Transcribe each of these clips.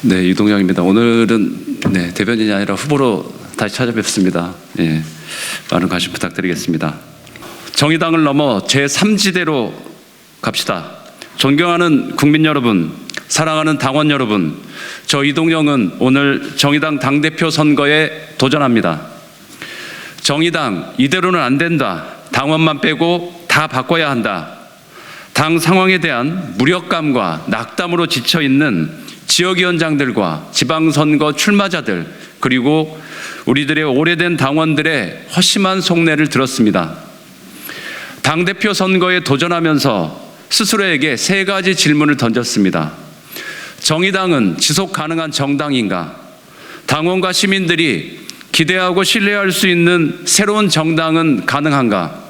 네, 이동영입니다. 오늘은 대변인이 아니라 후보로 다시 찾아뵙습니다. 많은 관심 부탁드리겠습니다. 정의당을 넘어 제3지대로 갑시다. 존경하는 국민 여러분, 사랑하는 당원 여러분, 저 이동영은 오늘 정의당 당대표 선거에 도전합니다. 정의당 이대로는 안 된다. 당원만 빼고 다 바꿔야 한다. 당 상황에 대한 무력감과 낙담으로 지쳐있는 지역위원장들과 지방선거 출마자들, 그리고 우리들의 오래된 당원들의 허심한 속내를 들었습니다. 당대표 선거에 도전하면서 스스로에게 3가지 질문을 던졌습니다. 정의당은 지속 가능한 정당인가? 당원과 시민들이 기대하고 신뢰할 수 있는 새로운 정당은 가능한가?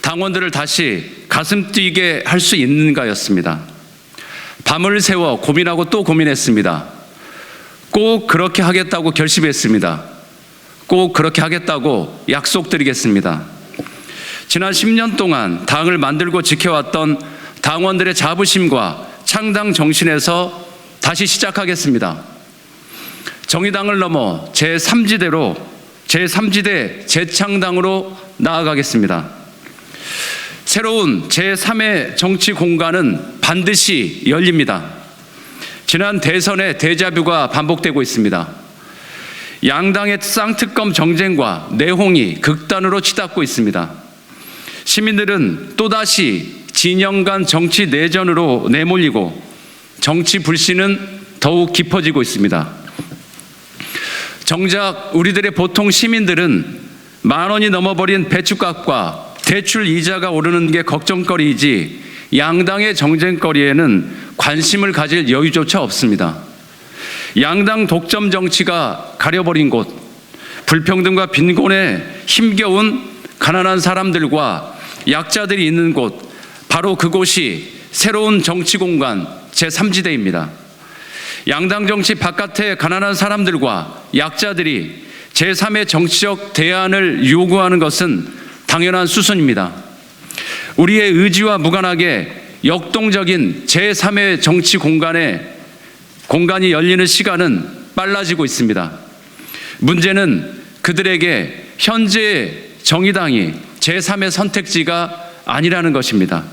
당원들을 다시 가슴 뛰게 할 수 있는가였습니다. 밤을 새워 고민하고 또 고민했습니다. 꼭 그렇게 하겠다고 결심했습니다. 꼭 그렇게 하겠다고 약속드리겠습니다. 지난 10년 동안 당을 만들고 지켜왔던 당원들의 자부심과 창당 정신에서 다시 시작하겠습니다. 정의당을 넘어 제3지대 재창당으로 나아가겠습니다. 새로운 제3의 정치 공간은 반드시 열립니다. 지난 대선의 데자뷰가 반복되고 있습니다. 양당의 쌍특검 정쟁과 내홍이 극단으로 치닫고 있습니다. 시민들은 또다시 진영 간 정치 내전으로 내몰리고 정치 불신은 더욱 깊어지고 있습니다. 정작 우리들의 보통 시민들은 10,000원이 넘어버린 배춧값과 대출 이자가 오르는 게 걱정거리이지 양당의 정쟁거리에는 관심을 가질 여유조차 없습니다. 양당 독점 정치가 가려버린 곳, 불평등과 빈곤에 힘겨운 가난한 사람들과 약자들이 있는 곳, 바로 그곳이 새로운 정치 공간 제3지대입니다. 양당 정치 바깥의 가난한 사람들과 약자들이 제3의 정치적 대안을 요구하는 것은 당연한 수순입니다. 우리의 의지와 무관하게 역동적인 제3의 정치 공간이 열리는 시간은 빨라지고 있습니다. 문제는 그들에게 현재 정의당이 제3의 선택지가 아니라는 것입니다.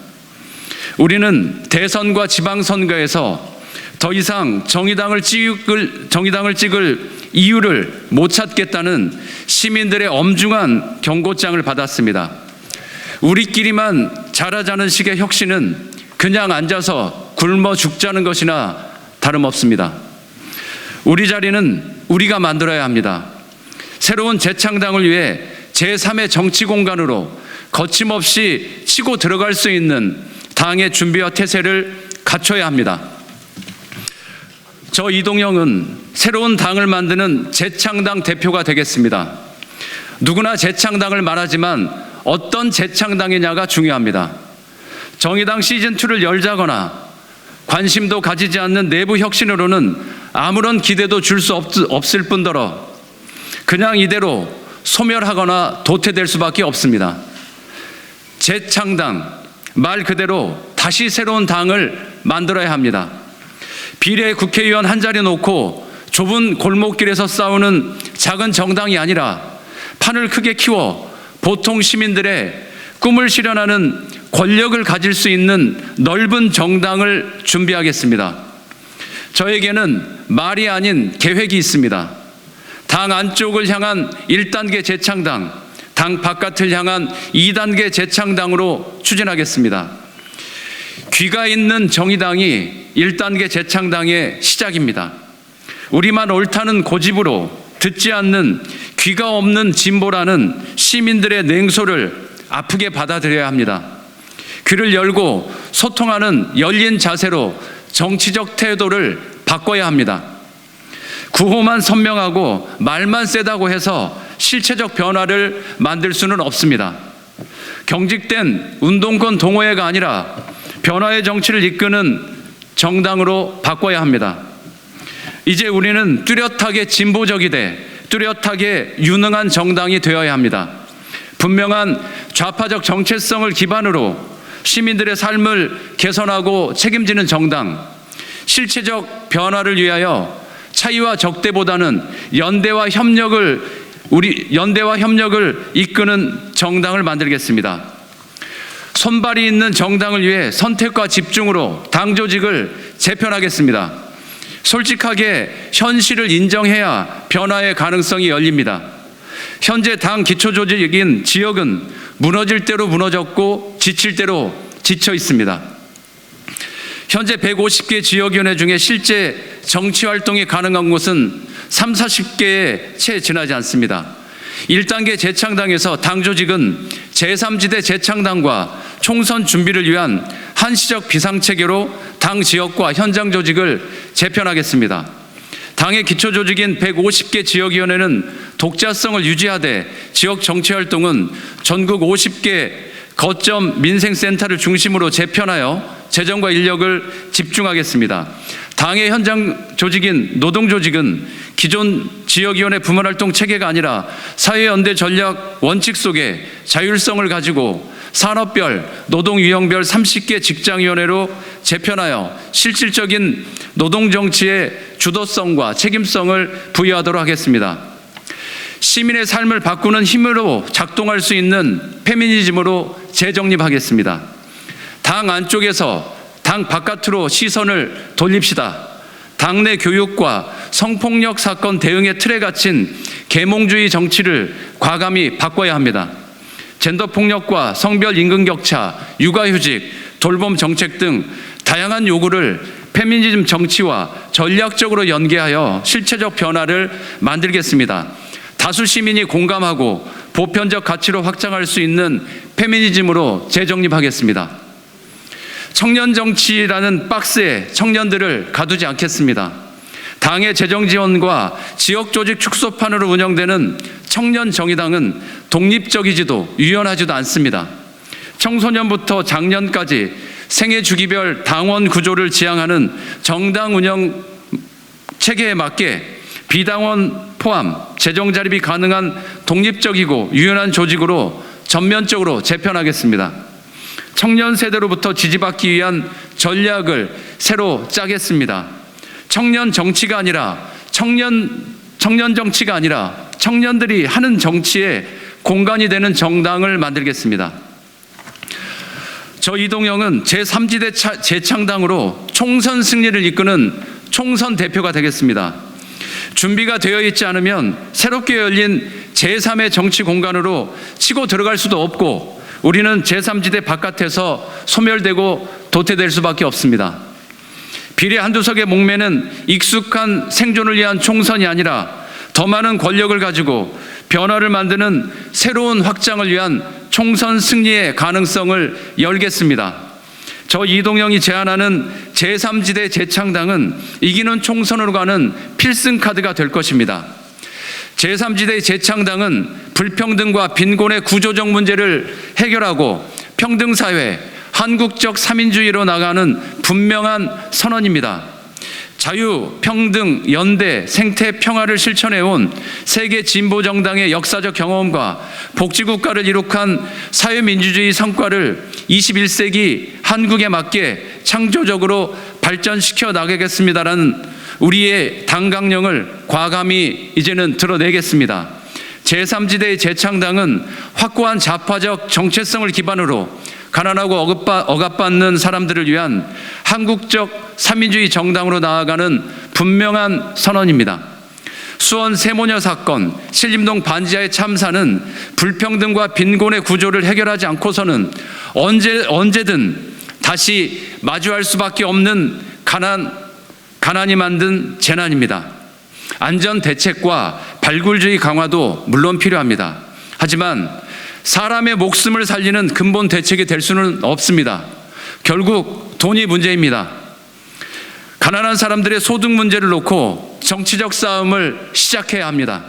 우리는 대선과 지방선거에서 더 이상 정의당을 찍을 이유를 못 찾겠다는 시민들의 엄중한 경고장을 받았습니다. 우리끼리만 잘하자는 식의 혁신은 그냥 앉아서 굶어 죽자는 것이나 다름없습니다. 우리 자리는 우리가 만들어야 합니다. 새로운 재창당을 위해 제3의 정치 공간으로 거침없이 치고 들어갈 수 있는 당의 준비와 태세를 갖춰야 합니다. 저 이동영은 새로운 당을 만드는 재창당 대표가 되겠습니다. 누구나 재창당을 말하지만 어떤 재창당이냐가 중요합니다. 정의당 시즌2를 열자거나 관심도 가지지 않는 내부 혁신으로는 아무런 기대도 줄 수 없을 뿐더러 그냥 이대로 소멸하거나 도태될 수밖에 없습니다. 재창당, 말 그대로 다시 새로운 당을 만들어야 합니다. 비례 국회의원 한 자리 놓고 좁은 골목길에서 싸우는 작은 정당이 아니라 판을 크게 키워 보통 시민들의 꿈을 실현하는 권력을 가질 수 있는 넓은 정당을 준비하겠습니다. 저에게는 말이 아닌 계획이 있습니다. 당 안쪽을 향한 1단계 재창당, 당 바깥을 향한 2단계 재창당으로 추진하겠습니다. 귀가 있는 정의당이 1단계 재창당의 시작입니다. 우리만 옳다는 고집으로 듣지 않는 귀가 없는 진보라는 시민들의 냉소를 아프게 받아들여야 합니다. 귀를 열고 소통하는 열린 자세로 정치적 태도를 바꿔야 합니다. 구호만 선명하고 말만 세다고 해서 실체적 변화를 만들 수는 없습니다. 경직된 운동권 동호회가 아니라 변화의 정치를 이끄는 정당으로 바꿔야 합니다. 이제 우리는 뚜렷하게 진보적이되 뚜렷하게 유능한 정당이 되어야 합니다. 분명한 좌파적 정체성을 기반으로 시민들의 삶을 개선하고 책임지는 정당, 실체적 변화를 위하여 차이와 적대보다는 연대와 협력을 이끄는 정당을 만들겠습니다. 손발이 있는 정당을 위해 선택과 집중으로 당 조직을 재편하겠습니다. 솔직하게 현실을 인정해야 변화의 가능성이 열립니다. 현재 당 기초 조직인 지역은 무너질 대로 무너졌고 지칠 대로 지쳐 있습니다. 현재 150개 지역위원회 중에 실제 정치활동이 가능한 곳은 30-40개에 채 지나지 않습니다. 1단계 재창당에서 당 조직은 제3지대 재창당과 총선 준비를 위한 한시적 비상체계로 당 지역과 현장 조직을 재편하겠습니다. 당의 기초 조직인 150개 지역위원회는 독자성을 유지하되 지역 정치활동은 전국 50개 거점 민생센터를 중심으로 재편하여 재정과 인력을 집중하겠습니다. 당의 현장 조직인 노동조직은 기존 지역위원회 부문활동 체계가 아니라 사회연대 전략 원칙 속에 자율성을 가지고 산업별, 노동유형별 30개 직장위원회로 재편하여 실질적인 노동정치의 주도성과 책임성을 부여하도록 하겠습니다. 시민의 삶을 바꾸는 힘으로 작동할 수 있는 페미니즘으로 재정립하겠습니다. 당 안쪽에서 당 바깥으로 시선을 돌립시다. 당내 교육과 성폭력 사건 대응의 틀에 갇힌 계몽주의 정치를 과감히 바꿔야 합니다. 젠더폭력과 성별 임금격차, 육아휴직, 돌봄 정책 등 다양한 요구를 페미니즘 정치와 전략적으로 연계하여 실체적 변화를 만들겠습니다. 다수 시민이 공감하고 보편적 가치로 확장할 수 있는 페미니즘으로 재정립하겠습니다. 청년 정치라는 박스에 청년들을 가두지 않겠습니다. 당의 재정 지원과 지역 조직 축소판으로 운영되는 청년 정의당은 독립적이지도 유연하지도 않습니다. 청소년부터 장년까지 생애 주기별 당원 구조를 지향하는 정당 운영 체계에 맞게 비당원 포함 재정 자립이 가능한 독립적이고 유연한 조직으로 전면적으로 재편하겠습니다. 청년 세대로부터 지지받기 위한 전략을 새로 짜겠습니다. 청년 정치가 아니라 청년 정치가 아니라 청년들이 하는 정치의 공간이 되는 정당을 만들겠습니다. 저 이동영은 제3지대 재창당으로 총선 승리를 이끄는 총선 대표가 되겠습니다. 준비가 되어 있지 않으면 새롭게 열린 제3의 정치 공간으로 치고 들어갈 수도 없고 우리는 제3지대 바깥에서 소멸되고 도태될 수밖에 없습니다. 비례 한두 석의 목매는 익숙한 생존을 위한 총선이 아니라 더 많은 권력을 가지고 변화를 만드는 새로운 확장을 위한 총선 승리의 가능성을 열겠습니다. 저 이동영이 제안하는 제3지대 재창당은 이기는 총선으로 가는 필승 카드가 될 것입니다. 제3지대 재창당은 불평등과 빈곤의 구조적 문제를 해결하고 평등사회, 한국적 3인주의로 나가는 분명한 선언입니다. 자유, 평등, 연대, 생태, 평화를 실천해온 세계 진보정당의 역사적 경험과 복지국가를 이룩한 사회민주주의 성과를 21세기 한국에 맞게 창조적으로 발전시켜 나가겠습니다라는 우리의 당강령을 과감히 이제는 드러내겠습니다. 제3지대의 재창당은 확고한 좌파적 정체성을 기반으로 가난하고 억압받는 사람들을 위한 한국적 3인주의 정당으로 나아가는 분명한 선언입니다. 수원 세모녀 사건, 신림동 반지하의 참사는 불평등과 빈곤의 구조를 해결하지 않고서는 언제든 다시 마주할 수밖에 없는 가난이 만든 재난입니다. 안전 대책과 발굴주의 강화도 물론 필요합니다. 하지만 사람의 목숨을 살리는 근본 대책이 될 수는 없습니다. 결국 돈이 문제입니다. 가난한 사람들의 소득 문제를 놓고 정치적 싸움을 시작해야 합니다.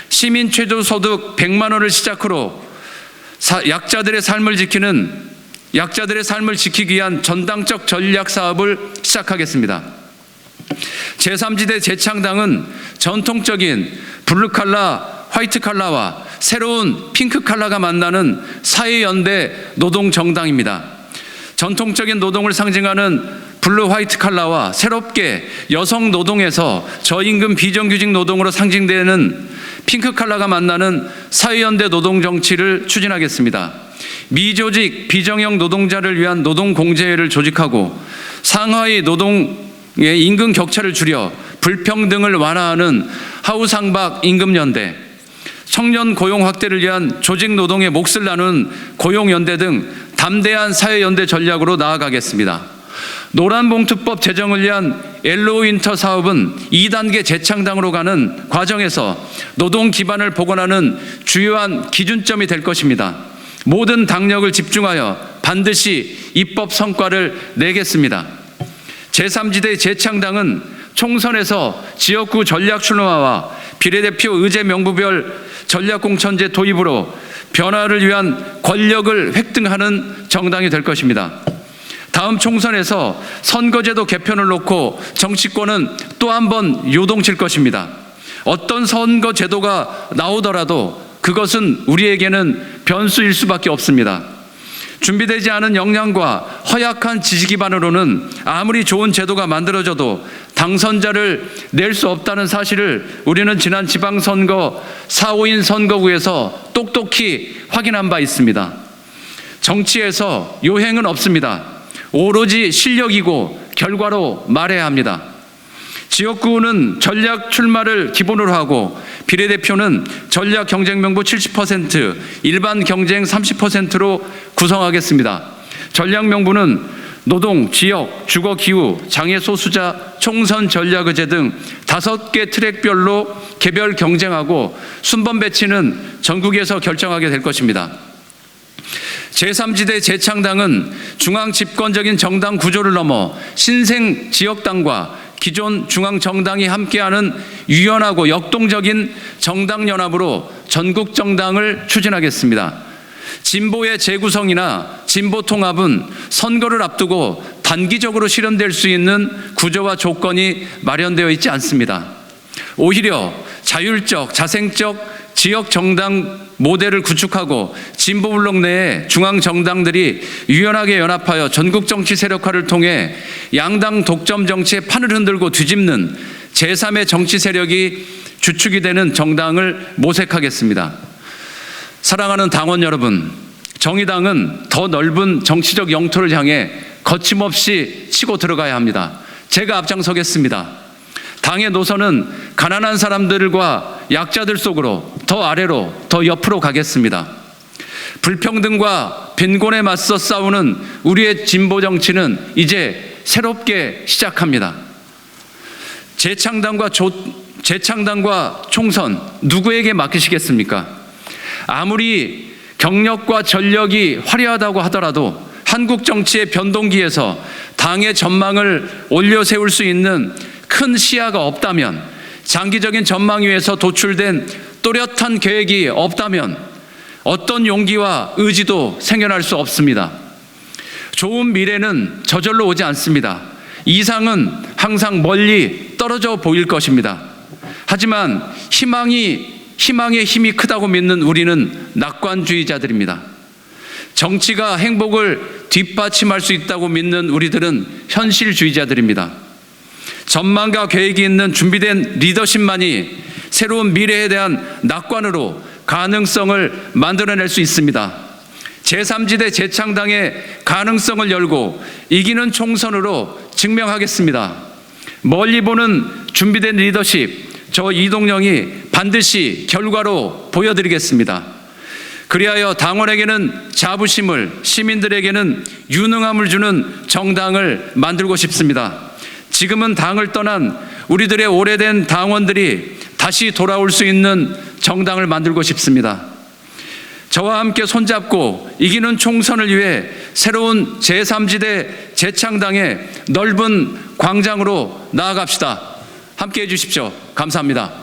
시민 최저소득 100만 원을 시작으로 약자들의 삶을 지키기 위한 전당적 전략 사업을 시작하겠습니다. 제3지대 재창당은 전통적인 블루칼라, 화이트칼라와 새로운 핑크칼라가 만나는 사회연대 노동정당입니다. 전통적인 노동을 상징하는 블루 화이트 칼라와 새롭게 여성 노동에서 저임금 비정규직 노동으로 상징되는 핑크 칼라가 만나는 사회연대 노동정치를 추진하겠습니다. 미조직 비정형 노동자를 위한 노동공제회를 조직하고 상하이 노동의 임금 격차를 줄여 불평등을 완화하는 하우상박 임금연대, 청년 고용 확대를 위한 조직 노동의 몫을 나누는 고용연대 등 담대한 사회연대 전략으로 나아가겠습니다. 노란봉투법 제정을 위한 엘로윈터 사업은 2단계 재창당으로 가는 과정에서 노동 기반을 복원하는 주요한 기준점이 될 것입니다. 모든 당력을 집중하여 반드시 입법 성과를 내겠습니다. 제3지대 재창당은 총선에서 지역구 전략 출마와 비례대표 의제 명부별 전략공천제 도입으로 변화를 위한 권력을 획득하는 정당이 될 것입니다. 다음 총선에서 선거제도 개편을 놓고 정치권은 또 한 번 요동칠 것입니다. 어떤 선거제도가 나오더라도 그것은 우리에게는 변수일 수밖에 없습니다. 준비되지 않은 역량과 허약한 지지 기반으로는 아무리 좋은 제도가 만들어져도 당선자를 낼 수 없다는 사실을 우리는 지난 지방선거 4.5인 선거구에서 똑똑히 확인한 바 있습니다. 정치에서 요행은 없습니다. 오로지 실력이고 결과로 말해야 합니다. 지역구는 전략 출마를 기본으로 하고 비례대표는 전략 경쟁 명부 70%, 일반 경쟁 30%로 구성하겠습니다. 전략 명부는 노동, 지역, 주거 기후, 장애 소수자, 총선 전략 의제 등 5개 트랙별로 개별 경쟁하고 순번 배치는 전국에서 결정하게 될 것입니다. 제3지대 재창당은 중앙 집권적인 정당 구조를 넘어 신생 지역당과 기존 중앙 정당이 함께하는 유연하고 역동적인 정당 연합으로 전국 정당을 추진하겠습니다. 진보의 재구성이나 진보 통합은 선거를 앞두고 단기적으로 실현될 수 있는 구조와 조건이 마련되어 있지 않습니다. 오히려 자율적, 자생적 지역 정당 모델을 구축하고 진보 블록 내에 중앙 정당들이 유연하게 연합하여 전국 정치 세력화를 통해 양당 독점 정치의 판을 흔들고 뒤집는 제3의 정치 세력이 주축이 되는 정당을 모색하겠습니다. 사랑하는 당원 여러분, 정의당은 더 넓은 정치적 영토를 향해 거침없이 치고 들어가야 합니다. 제가 앞장서겠습니다. 당의 노선은 가난한 사람들과 약자들 속으로 더 아래로 더 옆으로 가겠습니다. 불평등과 빈곤에 맞서 싸우는 우리의 진보 정치는 이제 새롭게 시작합니다. 재창당과 총선 누구에게 맡기시겠습니까? 아무리 경력과 전력이 화려하다고 하더라도 한국 정치의 변동기에서 당의 전망을 올려 세울 수 있는 큰 시야가 없다면, 장기적인 전망 위에서 도출된 또렷한 계획이 없다면 어떤 용기와 의지도 생겨날 수 없습니다. 좋은 미래는 저절로 오지 않습니다. 이상은 항상 멀리 떨어져 보일 것입니다. 하지만 희망의 힘이 크다고 믿는 우리는 낙관주의자들입니다. 정치가 행복을 뒷받침할 수 있다고 믿는 우리들은 현실주의자들입니다. 전망과 계획이 있는 준비된 리더십만이 새로운 미래에 대한 낙관으로 가능성을 만들어낼 수 있습니다. 제3지대 재창당의 가능성을 열고 이기는 총선으로 증명하겠습니다. 멀리 보는 준비된 리더십, 저 이동영이 반드시 결과로 보여드리겠습니다. 그리하여 당원에게는 자부심을, 시민들에게는 유능함을 주는 정당을 만들고 싶습니다. 지금은 당을 떠난 우리들의 오래된 당원들이 다시 돌아올 수 있는 정당을 만들고 싶습니다. 저와 함께 손잡고 이기는 총선을 위해 새로운 제3지대 재창당의 넓은 광장으로 나아갑시다. 함께 해주십시오. 감사합니다.